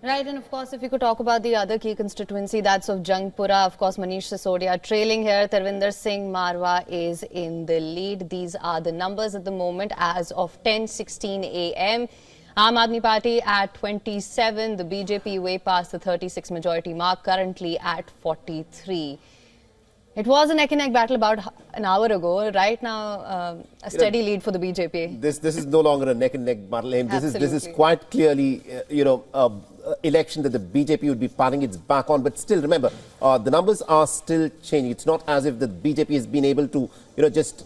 Right, and of course, if you could talk about the other key constituency, that's of Jangpura. Of course, Manish Sisodia trailing here. Tarvinder Singh Marwa is in the lead. These are the numbers at the moment as of 10:16 a.m. Aam Aadmi Party at 27. The BJP way past the 36 majority mark, currently at 43. It was a neck-and-neck battle about an hour ago. Right now, a steady lead for the BJP. This is no longer a neck-and-neck battle. This is quite clearly, election that the BJP would be patting its back on. But still, remember, the numbers are still changing. It's not as if the BJP has been able to, just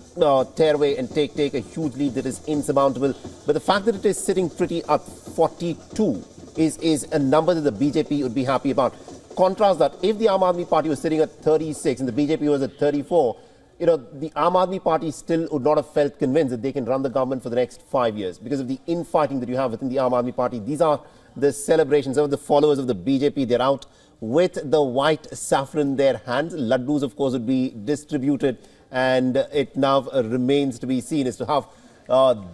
tear away and take a huge lead that is insurmountable. But the fact that it is sitting pretty at 42 is a number that the BJP would be happy about. Contrast that, if the Aam Aadmi Party was sitting at 36 and the BJP was at 34, the Aam Aadmi Party still would not have felt convinced that they can run the government for the next 5 years because of the infighting that you have within the Aam Aadmi Party. These are the celebrations of the followers of the BJP. They're out with the white saffron in their hands. Laddus, of course, would be distributed, and it now remains to be seen as to how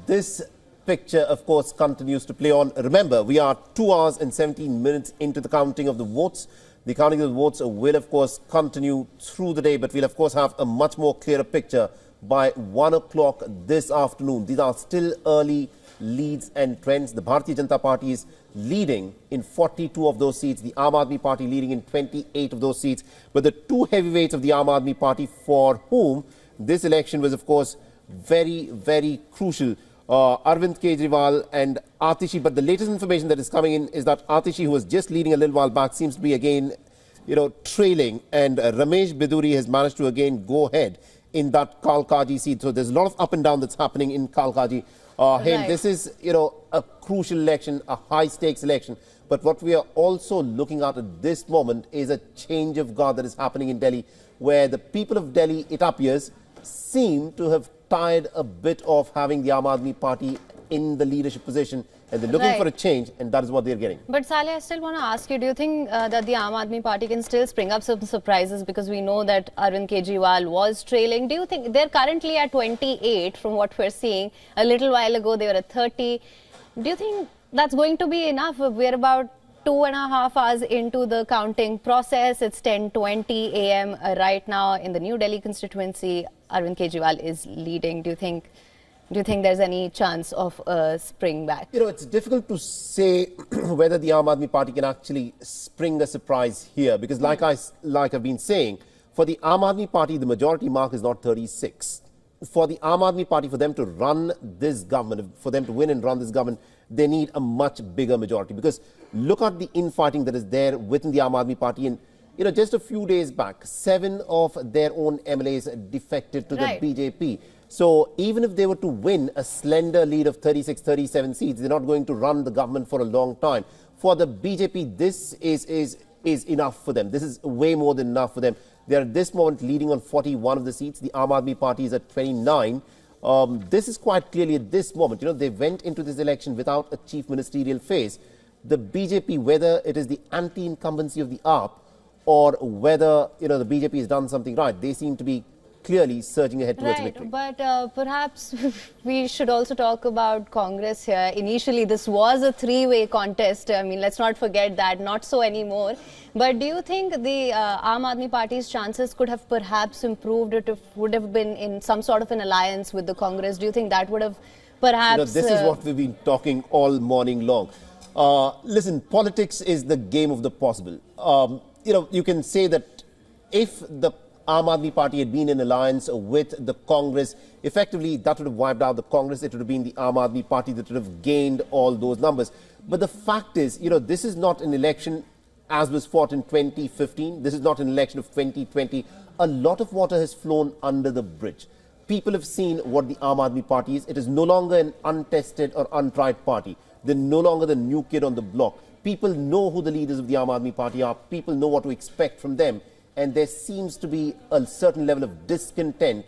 this picture, of course, continues to play on. Remember, we are 2 hours and 17 minutes into the counting of the votes. The counting of the votes will, of course, continue through the day, but we'll, of course, have a much more clearer picture by 1 o'clock this afternoon. These are still early leads and trends. The Bharatiya Janata Party is leading in 42 of those seats. The Aam Aadmi Party leading in 28 of those seats. But the two heavyweights of the Aam Aadmi Party, for whom this election was, of course, very, very crucial, Arvind Kejriwal and Atishi. But the latest information that is coming in is that Atishi, who was just leading a little while back, seems to be again, trailing. And Ramesh Bidhuri has managed to again go ahead in that Kalkaji seat. So there's a lot of up and down that's happening in Kalkaji. Right. This is, a crucial election, a high-stakes election. But what we are also looking at this moment is a change of guard that is happening in Delhi, where the people of Delhi, it appears, seem to have tired a bit of having the Aam Aadmi Party in the leadership position, and they're looking for a change, and that is what they're getting. But Saleh, I still want to ask you, do you think that the Aam Aadmi Party can still spring up some surprises, because we know that Arvind Kejriwal was trailing? Do you think they're currently at 28 from what we're seeing? A little while ago they were at 30. Do you think that's going to be enough? We're about 2.5 hours into the counting process. It's 10:20 a.m. Right now in the New Delhi constituency. Arvind Kejriwal is leading. Do you think there's any chance of a spring back? It's difficult to say whether the Aam Aadmi Party can actually spring a surprise here, because like I've been saying, for the Aam Aadmi Party, the majority mark is not 36. For the Aam Aadmi Party, for them to run this government, for them to win and run this government, they need a much bigger majority. Because look at the infighting that is there within the Aam Aadmi Party. And, just a few days back, 7 of their own MLAs defected to the BJP. So even if they were to win a slender lead of 36, 37 seats, they're not going to run the government for a long time. For the BJP, this is enough for them. This is way more than enough for them. They are at this moment leading on 41 of the seats. The Aam Aadmi Party is at 29. This is quite clearly at this moment. They went into this election without a chief ministerial phase. The BJP, whether it is the anti-incumbency of the AAP or whether, the BJP has done something right, they seem to be clearly surging ahead towards victory. But perhaps we should also talk about Congress here. Initially, this was a three-way contest. I mean, let's not forget that. Not so anymore. But do you think the Aam Aadmi Party's chances could have perhaps improved if it would have been in some sort of an alliance with the Congress? Do you think that would have perhaps... this is what we've been talking all morning long. Listen, politics is the game of the possible. You can say that if the Aam Aadmi Party had been in alliance with the Congress, effectively that would have wiped out the Congress. It would have been the Aam Aadmi Party that would have gained all those numbers. But the fact is, this is not an election as was fought in 2015. This is not an election of 2020. A lot of water has flown under the bridge. People have seen what the Aam Aadmi Party is. It is no longer an untested or untried party. They're no longer the new kid on the block. People know who the leaders of the Aam Aadmi Party are. People know what to expect from them. And there seems to be a certain level of discontent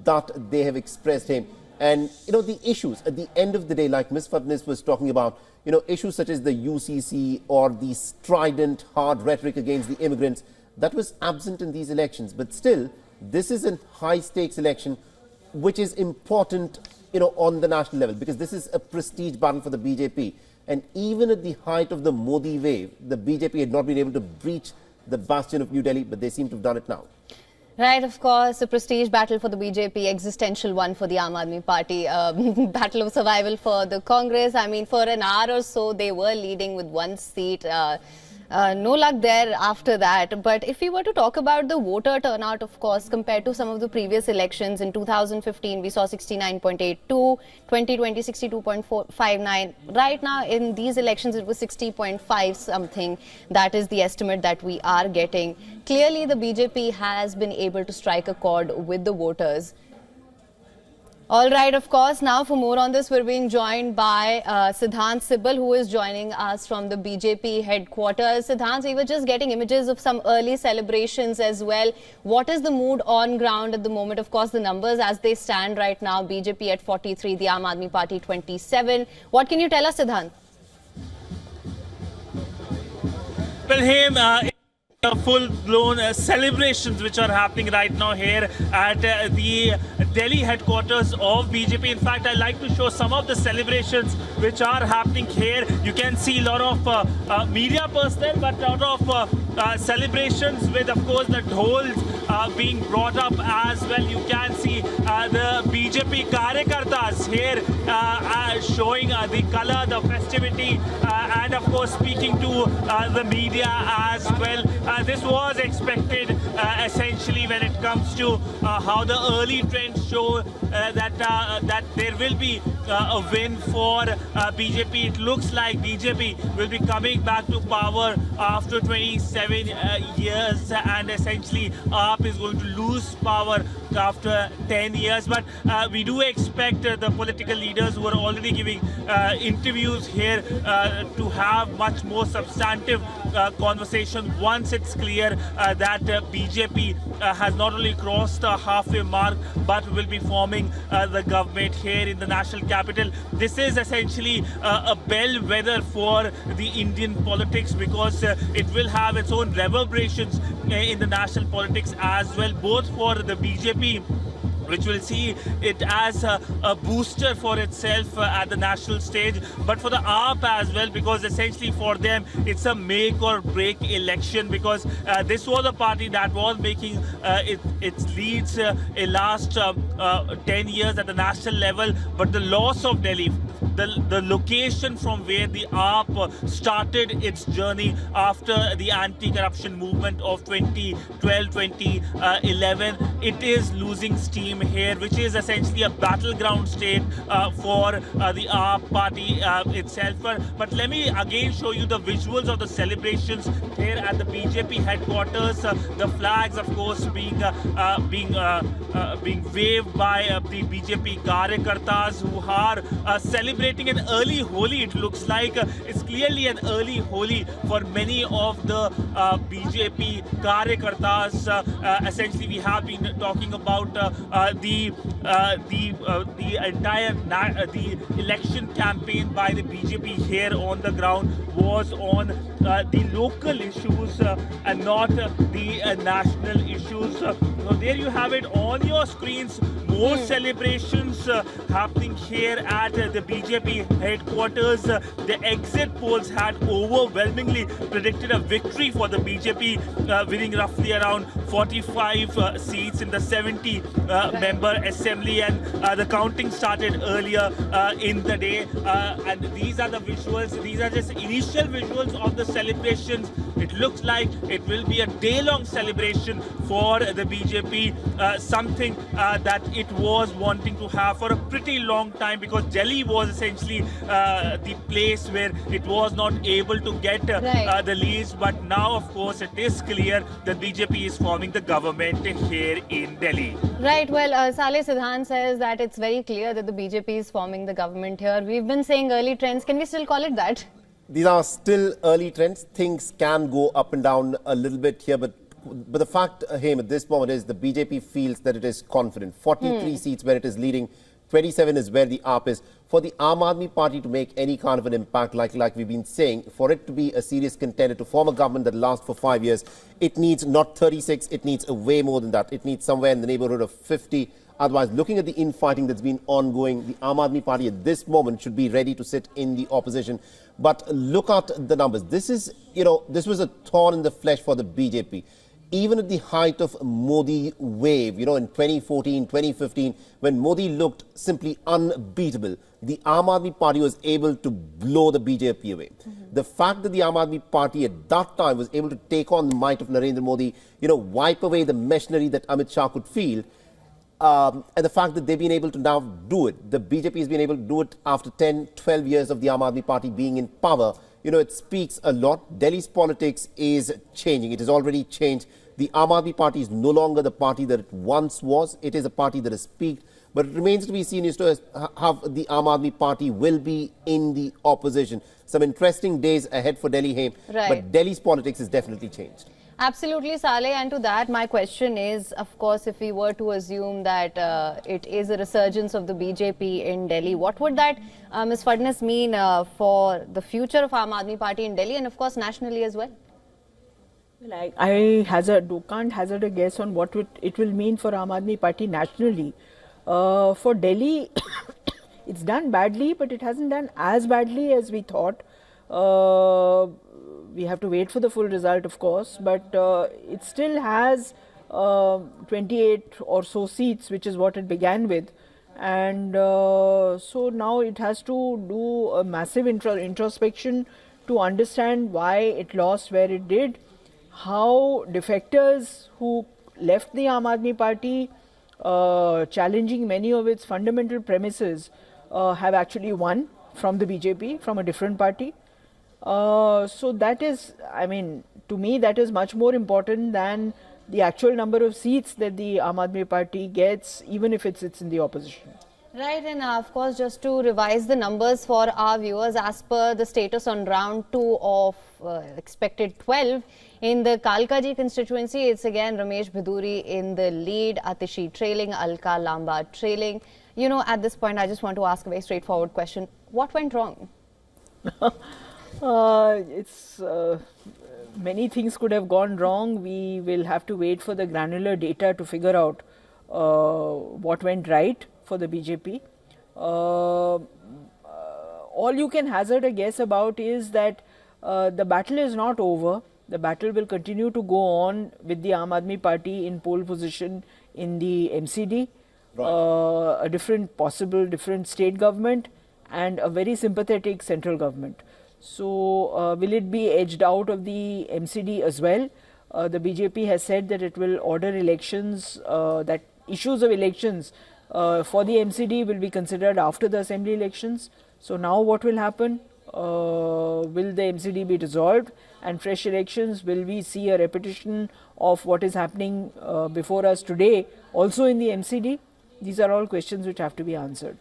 that they have expressed him. And, the issues at the end of the day, like Ms. Fatnis was talking about, issues such as the UCC or the strident, hard rhetoric against the immigrants, that was absent in these elections. But still, this is a high-stakes election, which is important, on the national level, because this is a prestige battle for the BJP. And even at the height of the Modi wave, the BJP had not been able to breach the bastion of New Delhi, but they seem to have done it now. Right, of course, a prestige battle for the BJP, existential one for the Aam Aadmi Party, battle of survival for the Congress. I mean, for an hour or so, they were leading with one seat. No luck there after that. But if we were to talk about the voter turnout, of course, compared to some of the previous elections, in 2015, we saw 69.82, 2020, 62.59. Right now, in these elections, it was 60.5 something. That is the estimate that we are getting. Clearly, the BJP has been able to strike a chord with the voters. All right, of course, now for more on this, we're being joined by Siddhant Sibal, who is joining us from the BJP headquarters. Siddhant, we were just getting images of some early celebrations as well. What is the mood on ground at the moment? Of course, the numbers as they stand right now, BJP at 43, the Aam Aadmi Party 27. What can you tell us, Siddhant? Well, full-blown celebrations which are happening right now here at the Delhi headquarters of BJP. In fact, I'd like to show some of the celebrations which are happening here. You can see a lot of media personnel, but a lot of celebrations with, of course, the dhols being brought up as well. You can see the BJP karyakartas here showing the color, the festivity, and of course speaking to the media as well. This was expected essentially when it comes to how the early trends show that there will be a win for BJP. It looks like BJP will be coming back to power after 27 years, and essentially AAP is going to lose power after 10 years. But we do expect the political leaders who are already giving interviews here to have much more substantive conversation once it's clear that BJP has not only crossed the halfway mark but will be forming the government here in the national capital. This is essentially a bellwether for the Indian politics, because it will have its own reverberations in the national politics as well, both for the BJP, which will see it as a booster for itself at the national stage, but for the AAP as well, because essentially for them it's a make or break election, because this was a party that was making its leads in last 10 years at the national level, but the loss of Delhi, the location from where the AAP started its journey after the anti-corruption movement of 2012-2011, it is losing steam here, which is essentially a battleground state for the AAP party itself. But let me again show you the visuals of the celebrations here at the BJP headquarters. The flags, of course, being waved by the BJP karyakartas, who are celebrating an early Holi. It looks like it's clearly an early Holi for many of the BJP karyakartas. Essentially, we have been talking about the entire the election campaign by the BJP here on the ground was on the local issues and not the national issues. So there you have it on your screens. More celebrations happening here at the BJP headquarters. The exit polls had overwhelmingly predicted a victory for the BJP, winning roughly around 45 seats in the 70 member assembly, and the counting started earlier in the day. And these are the visuals. These are just initial visuals of the celebrations. It looks like it will be a day-long celebration for the BJP, something that it was wanting to have for a pretty long time, because Delhi was essentially the place where it was not able to get the leads. But now, of course, it is clear that BJP is forming the government here in Delhi. Right. Well, Saleh, Siddhant says that it's very clear that the BJP is forming the government here. We've been saying early trends. Can we still call it that? These are still early trends. Things can go up and down a little bit here, but the fact, Haim, at this moment is the BJP feels that it is confident. 43 seats where it is leading, 27 is where the AAP is. For the Aam Aadmi Party to make any kind of an impact, like we've been saying, for it to be a serious contender, to form a government that lasts for 5 years, it needs not 36, it needs way more than that. It needs somewhere in the neighborhood of 50 Otherwise, looking at the infighting that's been ongoing, the Aam Aadmi Party at this moment should be ready to sit in the opposition. But look at the numbers. This is, this was a thorn in the flesh for the BJP. Even at the height of Modi wave, in 2014, 2015, when Modi looked simply unbeatable, the Aam Aadmi Party was able to blow the BJP away. The fact that the Aam Aadmi Party at that time was able to take on the might of Narendra Modi, wipe away the machinery that Amit Shah could feel, and the fact that they've been able to now do it, the BJP has been able to do it after 10, 12 years of the Aam Aadmi Party being in power, it speaks a lot. Delhi's politics is changing. It has already changed. The Aam Aadmi Party is no longer the party that it once was. It is a party that has peaked. But it remains to be seen as to how the Aam Aadmi Party will be in the opposition. Some interesting days ahead for Delhi, Haim. Right. But Delhi's politics has definitely changed. Absolutely, Saleh. And to that, my question is, of course, if we were to assume that it is a resurgence of the BJP in Delhi, what would that, Ms. Fadnas, mean for the future of Aam Aadmi Party in Delhi and, of course, nationally as well? Well, I can't hazard a guess on what it will mean for Aam Aadmi Party nationally. For Delhi, it's done badly, but it hasn't done as badly as we thought. We have to wait for the full result, of course, but it still has 28 or so seats, which is what it began with. And so now it has to do a massive introspection to understand why it lost where it did, how defectors who left the Aam Aadmi Party, challenging many of its fundamental premises, have actually won from the BJP, from a different party. So that is, to me, that is much more important than the actual number of seats that the Aam Aadmi Party gets, even if it sits in the opposition. Right, and of course, just to revise the numbers for our viewers, as per the status on round 2 of expected 12, in the Kalkaji constituency, it's again Ramesh Bidhuri in the lead, Atishi trailing, Alka Lamba trailing. At this point, I just want to ask a very straightforward question. What went wrong? Many things could have gone wrong. We will have to wait for the granular data to figure out what went right for the BJP. All you can hazard a guess about is that the battle is not over. The battle will continue to go on with the Aam Aadmi Party in pole position in the MCD, right. A different state government and a very sympathetic central government. So, will it be edged out of the MCD as well? The BJP has said that it will order elections, that issues of elections for the MCD will be considered after the assembly elections. So, now what will happen? Will the MCD be dissolved and fresh elections? Will we see a repetition of what is happening before us today also in the MCD? These are all questions which have to be answered.